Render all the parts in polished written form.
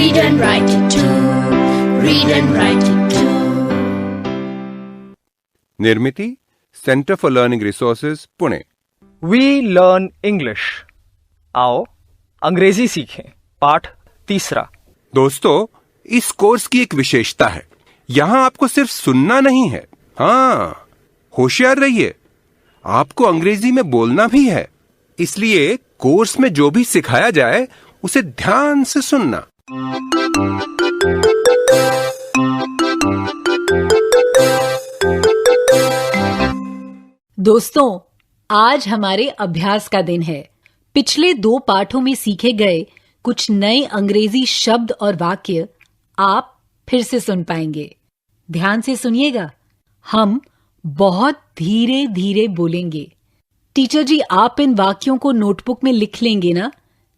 Read and write it too. Read and write it too. Nirmiti centre for learning resources Pune. We learn English. आओ अंग्रेजी सीखें। पाठ 3। दोस्तों, इस कोर्स की एक विशेषता है, यहाँ आपको सिर्फ सुनना नहीं है, हाँ, होशियार रहिए, आपको अंग्रेजी में बोलना भी है। इसलिए कोर्स में जो भी सिखाया जाए उसे ध्यान से सुनना। दोस्तों, आज हमारे अभ्यास का दिन है। पिछले 2 पाठों में सीखे गए कुछ नए अंग्रेजी शब्द और वाक्य आप फिर से सुन पाएंगे। ध्यान से सुनिएगा, हम बहुत धीरे धीरे बोलेंगे। टीचर जी, आप इन वाक्यों को नोटबुक में लिख लेंगे ना,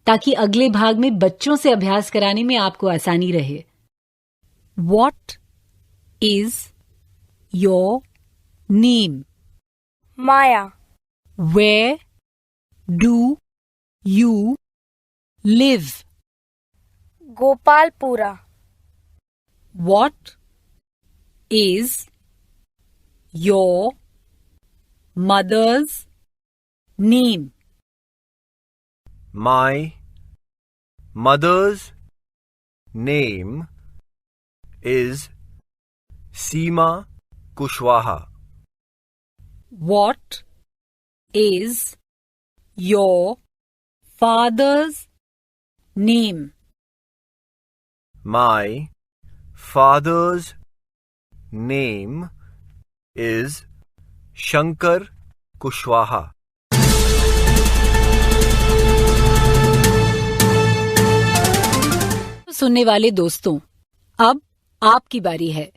ताकि अगले भाग में बच्चों से अभ्यास कराने में आपको आसानी रहे। What is your name? Maya. Where do you live? Gopalpura. What is your mother's name? My mother's name is Seema Kushwaha. What is your father's name? My father's name is Shankar Kushwaha. सुनने वाले दोस्तों, अब आपकी बारी है।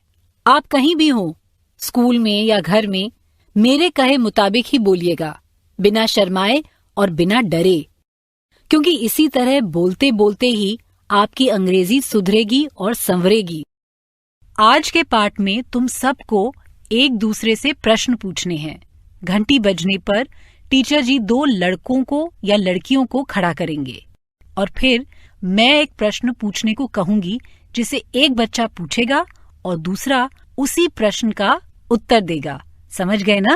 आप कहीं भी हो, स्कूल में या घर में, मेरे कहे मुताबिक ही बोलिएगा, बिना शर्माए और बिना डरे, क्योंकि इसी तरह बोलते बोलते ही आपकी अंग्रेजी सुधरेगी और संवरेगी। आज के पाठ में तुम सबको एक दूसरे से प्रश्न पूछने हैं। घंटी बजने पर टीचर जी 2 लड़कों को या लड़कियों को खड़ा करेंगे और फिर मैं एक प्रश्न पूछने को कहूंगी, जिसे एक बच्चा पूछेगा और दूसरा उसी प्रश्न का उत्तर देगा। समझ गए ना?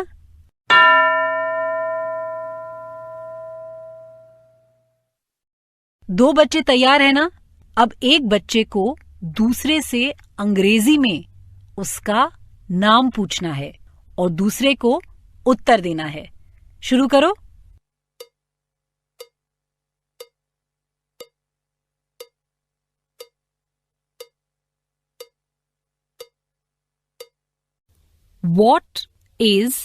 दो बच्चे तैयार है ना? अब एक बच्चे को दूसरे से अंग्रेजी में उसका नाम पूछना है और दूसरे को उत्तर देना है। शुरू करो। What is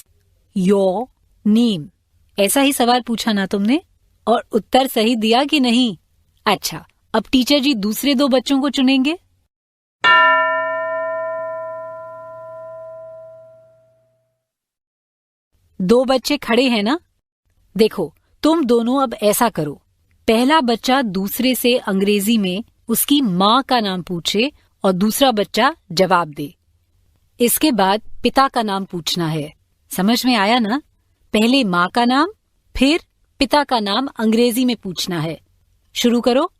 your name? ऐसा ही सवाल पूछा ना तुमने, और उत्तर सही दिया कि नहीं? अच्छा, अब टीचर जी दूसरे 2 बच्चों को चुनेंगे। दो बच्चे खड़े हैं ना? देखो, तुम दोनों अब ऐसा करो, पहला बच्चा दूसरे से अंग्रेजी में उसकी माँ का नाम पूछे और दूसरा बच्चा जवाब दे। इसके बाद पिता का नाम पूछना है। समझ में आया ना? पहले माँ का नाम, फिर पिता का नाम अंग्रेजी में पूछना है। शुरू करो।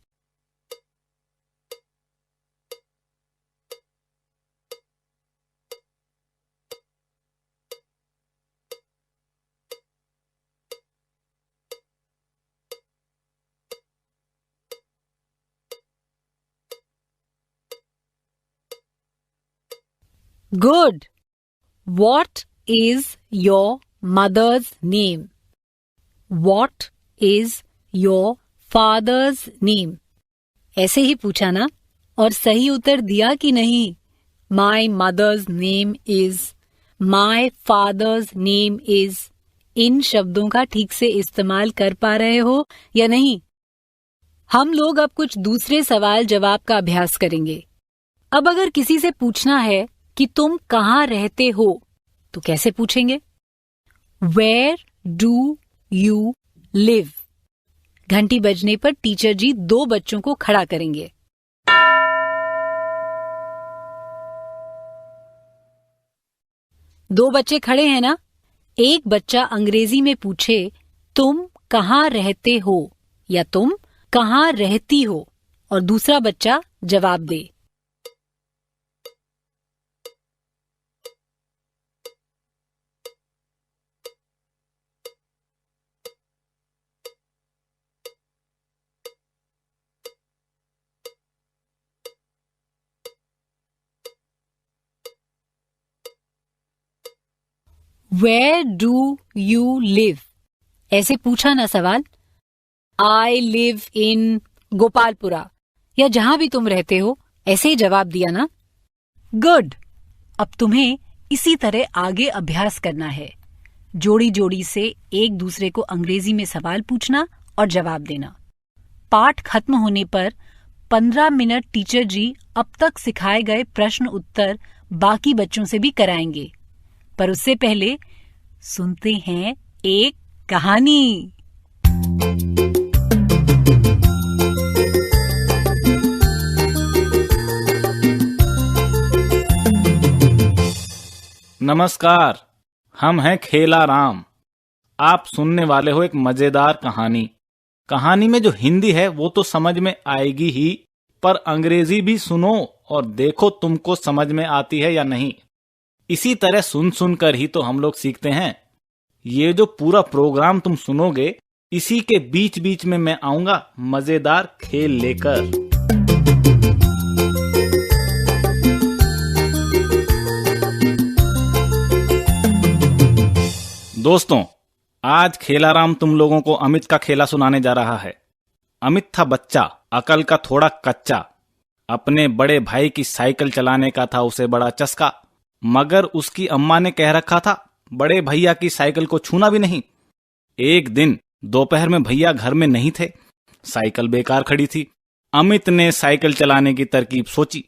Good. What is your mother's name? What is your father's name? ऐसे ही पूछा ना? और सही उत्तर दिया कि नहीं? My mother's name is, my father's name is. इन शब्दों का ठीक से इस्तेमाल कर पा रहे हो या नहीं? हम लोग अब कुछ दूसरे सवाल जवाब का अभ्यास करेंगे। अब अगर किसी से पूछना है कि तुम कहाँ रहते हो, तो कैसे पूछेंगे? Where do you live? घंटी बजने पर टीचर जी 2 बच्चों को खड़ा करेंगे। दो बच्चे खड़े हैं ना? एक बच्चा अंग्रेजी में पूछे, तुम कहाँ रहते हो या तुम कहाँ रहती हो, और दूसरा बच्चा जवाब दे। Where do you live? ऐसे पूछा ना सवाल। I live in गोपालपुरा या जहां भी तुम रहते हो, ऐसे ही जवाब दिया ना। गुड। अब तुम्हें इसी तरह आगे अभ्यास करना है। जोड़ी जोड़ी से एक दूसरे को अंग्रेजी में सवाल पूछना और जवाब देना। पाठ खत्म होने पर 15 मिनट टीचर जी अब तक सिखाए गए प्रश्न उत्तर बाकी बच्चों से भी कराएंगे, पर उससे पहले सुनते हैं एक कहानी। नमस्कार, हम हैं खेला राम। आप सुनने वाले हो एक मजेदार कहानी। कहानी में जो हिंदी है वो तो समझ में आएगी ही, पर अंग्रेजी भी सुनो और देखो तुमको समझ में आती है या नहीं। इसी तरह सुन सुनकर ही तो हम लोग सीखते हैं। ये जो पूरा प्रोग्राम तुम सुनोगे, इसी के बीच बीच में मैं आऊंगा मजेदार खेल लेकर। दोस्तों, आज खेला राम तुम लोगों को अमित का खेला सुनाने जा रहा है। अमित था बच्चा, अकल का थोड़ा कच्चा। अपने बड़े भाई की साइकिल चलाने का था उसे बड़ा चस्का, मगर उसकी अम्मा ने कह रखा था बड़े भैया की साइकिल को छूना भी नहीं। एक दिन दोपहर में भैया घर में नहीं थे, साइकिल बेकार खड़ी थी। अमित ने साइकिल चलाने की तरकीब सोची।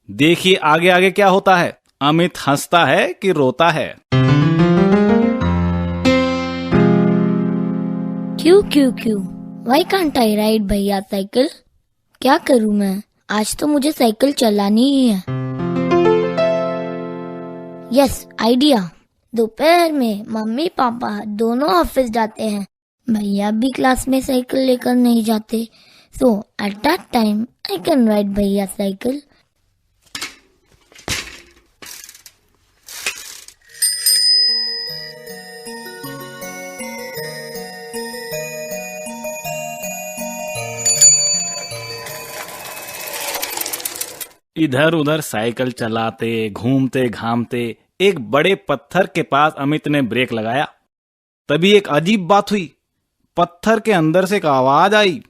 देखिए आगे आगे क्या होता है। अमित हंसता है कि रोता है। क्यों Why can't I ride भैया साइकिल? क्या करूं मैं? आज तो मुझे साइकिल चलानी ही है। Yes, idea. दोपहर में मम्मी पापा दोनों ऑफिस जाते हैं, भैया भी क्लास में साइकिल लेकर नहीं जाते, so at that time I can ride भैया साइकिल। इधर उधर साइकिल चलाते घूमते घामते एक बड़े पत्थर के पास अमित ने ब्रेक लगाया। तभी एक अजीब बात हुई। पत्थर के अंदर से एक आवाज आई।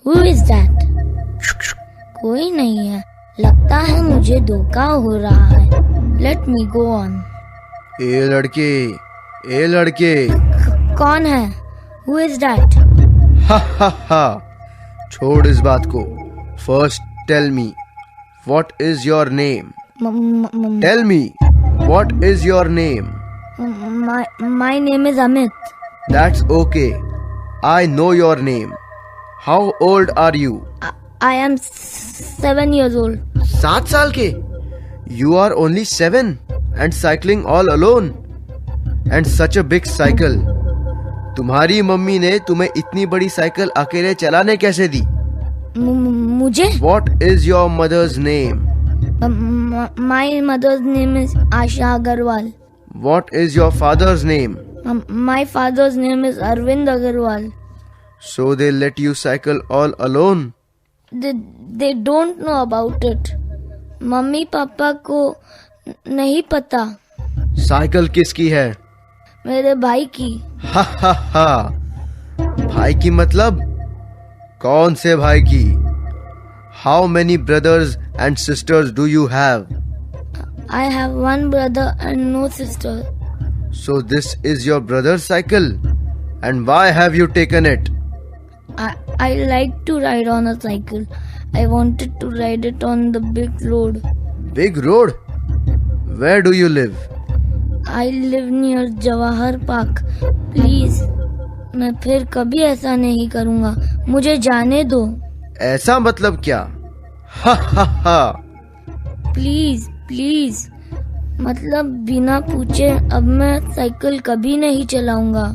Who is that? कोई नहीं है, लगता है मुझे धोखा हो रहा है। Let me go on. ए लड़के कौन है? Who is that? हा छोड़ इस बात को। First tell me what is your name? Tell me what is your name? My name is Amit. That's okay. I know your name. How old are you? I am 7 years old. 7 साल के? You are only 7 and cycling all alone. And such a big cycle. तुम्हारी mummy ने तुम्हें इतनी बड़ी cycle अकेले चलाने कैसे दी? मुझे? What is your mother's name? My mother's name is Asha Agarwal. What is your father's name? My father's name is Arvind Agarwal. So they let you cycle all alone? They don't know about it. Mummy papa को नहीं पता। Cycle किसकी है? मेरे भाई की। हा भाई की मतलब? कौन से भाई की? How many brothers and sisters do you have? I have one brother and no sister. So this is your brother's cycle? And why have you taken it? I like to ride on a cycle. I wanted to ride it on the big road. Big road? Where do you live? I live near Jawahar Park. Please, मैं फिर कभी ऐसा नहीं करूँगा, मुझे जाने दो। ऐसा मतलब क्या? हा प्लीज मतलब बिना पूछे अब मैं साइकिल कभी नहीं चलाऊंगा।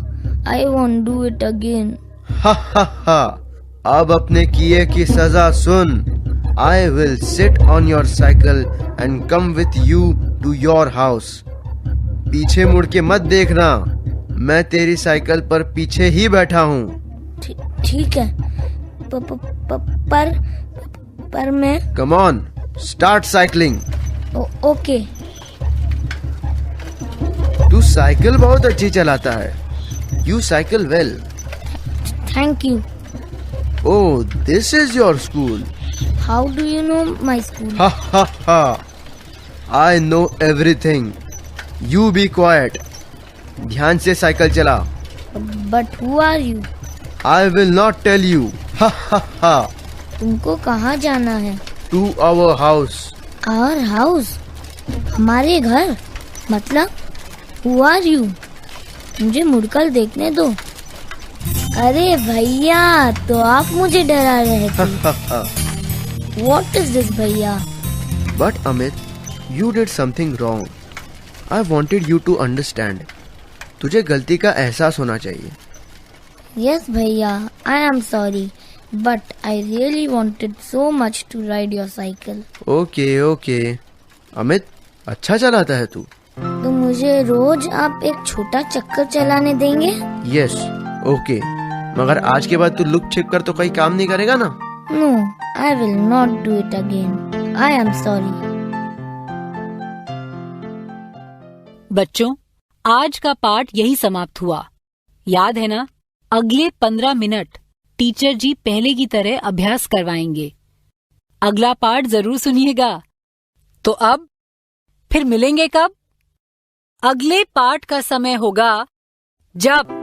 I won't do it again. हा अब अपने किए की सजा सुन। I will sit on your cycle and come with you to your house. पीछे मुड़ के मत देखना, मैं तेरी साइकिल पर पीछे ही बैठा हूँ। ठीक है, पर मैं। Come on, start cycling. Okay. तू साइकिल बहुत अच्छी चलाता है। You cycle well. Thank you. Oh, this is your school. How do you know my school? Ha ha ha. I know everything. You be quiet. ध्यान से cycle चला। But who are you? I will not tell you. Ha ha ha. तुमको कहाँ जाना है? To our house. Our house? हमारे घर? मतलब who are you? मुझे मुड़कर देखने दो। अरे भैया, तो आप मुझे डरा रहे थे। What is this भैया? But Amit, you did something wrong. I wanted you to understand. तुझे गलती का एहसास होना चाहिए। Yes भैया, I am sorry, but I really wanted so much to ride your cycle. Okay okay. Amit, अच्छा चलाता है तू। तो मुझे रोज आप एक छोटा चक्कर चलाने देंगे? Yes, okay. मगर आज के बाद तू लुक छिप कर तो कोई काम नहीं करेगा ना? No, I will not do it again. I am sorry. बच्चों, आज का पाठ यही समाप्त हुआ। याद है ना? अगले 15 मिनट टीचर जी पहले की तरह अभ्यास करवाएंगे। अगला पाठ जरूर सुनिएगा। तो अब फिर मिलेंगे कब? अगले पाठ का समय होगा जब